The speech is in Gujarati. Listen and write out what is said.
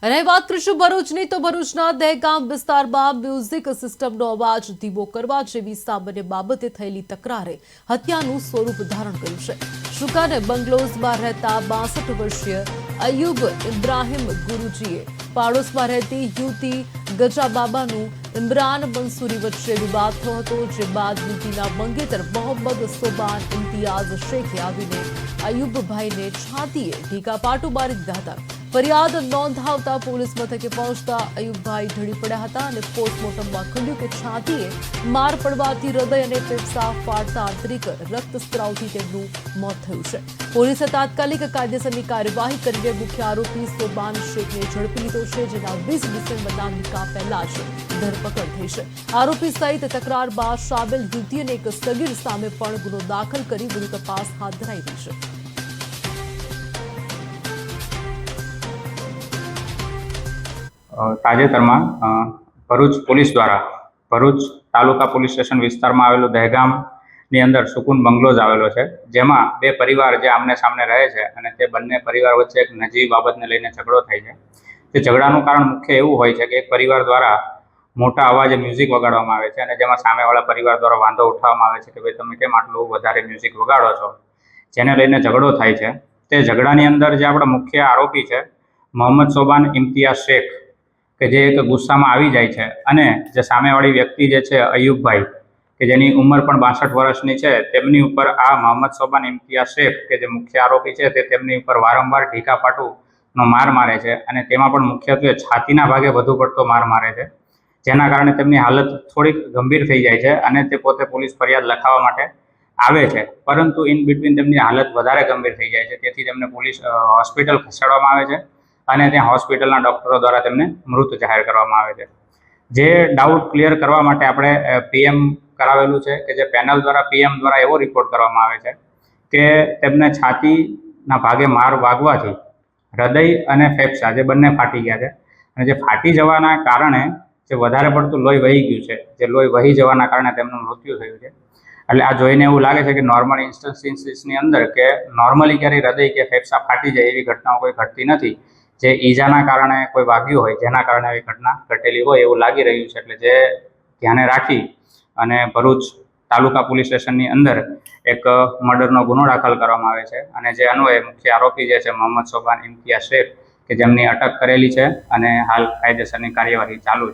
અને વાત કરીશું ભરૂચની તો ભરૂચના દહેગામ વિસ્તારમાં મ્યુઝિક સિસ્ટમનો અવાજ ધીમો કરવા જેવી સામાન્ય બાબતે થયેલી તકરારે હત્યાનું સ્વરૂપ ધારણ કર્યું છે। શુકાને બંગલોઝમાં રહેતા 62 વર્ષીય અયુબ ઇબ્રાહિમ ગુરુજીએ પાડોશમાં રહેતી યુવતી ગજાબાબાનું ઇમરાન મંસૂરી વચ્ચે વિવાદ થયો હતો, જે બાદ યુવતીના મંગેતર મોહમ્મદ સોબાન ઇમ્તિયાઝ શેખે આવીને અયુબભાઈને છાતીએ ઢીકાપાટું મારી દીધા હતા। ફરિયાદ નોંધાવતા પોલીસ મથકે પહોંચતા અયુબભાઈ ઢળી પડ્યા હતા અને પોસ્ટમોર્ટમમાં ખુલ્યું કે છાતીએ માર પડવાથી હૃદય અને ફેફસા ફાટતા આંતરિક રક્તસ્રાવથી તેમનું મોત થયું છે। પોલીસે તાત્કાલિક કાયદેસરની કાર્યવાહી કરીને મુખ્ય આરોપી સોબાન શેખને ઝડપી લીધો છે, જેના 20 ડિસેમ્બરના નિકાહ પહેલા જ ધરપકડ થઈ છે। આરોપી સહિત તકરારમાં સામેલ યુવતી અને એક સગીર સામે પણ ગુનો દાખલ કરી વધુ તપાસ હાથ ધરાઈ રહી છે। તાજેતરમાં ભરૂચ પોલીસ દ્વારા ભરૂચ તાલુકા પોલીસ સ્ટેશન વિસ્તારમાં આવેલો દહેગામની અંદર સુકૂન બંગલોઝ આવેલો છે, જેમાં બે પરિવાર જે આમને સામને રહે છે અને તે બંને પરિવાર વચ્ચે એક નજીવી બાબતને લઈને ઝઘડો થાય છે। તે ઝઘડાનું કારણ મુખ્ય એવું હોય છે કે એક પરિવાર દ્વારા મોટા અવાજે મ્યુઝિક વગાડવામાં આવે છે અને જેમાં સામેવાળા પરિવાર દ્વારા વાંધો ઉઠાવવામાં આવે છે કે ભાઈ તમે કેમ આટલું વધારે મ્યુઝિક વગાડો છો, જેને લઈને ઝઘડો થાય છે। તે ઝઘડાની અંદર જે આપણા મુખ્ય આરોપી છે મોહમ્મદ સોબાન ઇમ્તિયાઝ શેખ, કે જે એક ગુસ્સામાં આવી જાય છે અને જે સામેવાળી વ્યક્તિ જે છે અયુબભાઈ, કે જેની ઉંમર પણ 62 વર્ષની છે, તેમની ઉપર આ મોહમ્મદ સોબાન ઇમ્તિયાઝ શેખ કે જે મુખ્ય આરોપી છે તે તેમની ઉપર વારંવાર ઢીકાપાટુનો માર મારે છે અને તેમાં પણ મુખ્યત્વે છાતીના ભાગે વધુ પડતો માર મારે છે, જેના કારણે તેમની હાલત થોડીક ગંભીર થઈ જાય છે અને તે પોતે પોલીસ ફરિયાદ લખાવવા માટે આવે છે, પરંતુ ઇન બિટવીન તેમની હાલત વધારે ગંભીર થઈ જાય છે। તેથી તેમને પોલીસ હોસ્પિટલ ખસેડવામાં આવે છે અને ત્યાં હોસ્પિટલના ડૉક્ટરો દ્વારા તેમને મૃત જાહેર કરવામાં આવે છે। જે ડાઉટ ક્લિયર કરવા માટે આપણે પીએમ કરાવેલું છે, કે જે પેનલ દ્વારા પીએમ દ્વારા એવો રિપોર્ટ કરવામાં આવે છે કે તેમને છાતીના ભાગે માર વાગવાથી હૃદય અને ફેફસા જે બંને ફાટી ગયા છે અને જે ફાટી જવાના કારણે જે વધારે પડતું લોહી વહી ગયું છે, જે લોહી વહી જવાના કારણે તેમનું મૃત્યુ થયું છે। એટલે આ જોઈને એવું લાગે છે કે નોર્મલ ઇન્સ્ટન્સીસની અંદર કે નોર્મલી ક્યારેય હૃદય કે ફેફસા ફાટી જાય એવી ઘટનાઓ કોઈ ઘટતી નથી, જે ઈજાના કારણે કોઈ વાગ્યું હોય જેના કારણે આવી ઘટના ઘટેલી હોય એવું લાગી રહ્યું છે। એટલે જે ધ્યાને રાખી અને ભરૂચ તાલુકા પોલીસ સ્ટેશનની અંદર એક મર્ડરનો ગુનો દાખલ કરવામાં આવે છે અને જે અન્વયે મુખ્ય આરોપી જે છે મોહમ્મદ સોબાન ઇમ્તિયાઝ શેખ, કે જેમની અટક કરેલી છે અને હાલ કાયદેસરની કાર્યવાહી ચાલુ છે।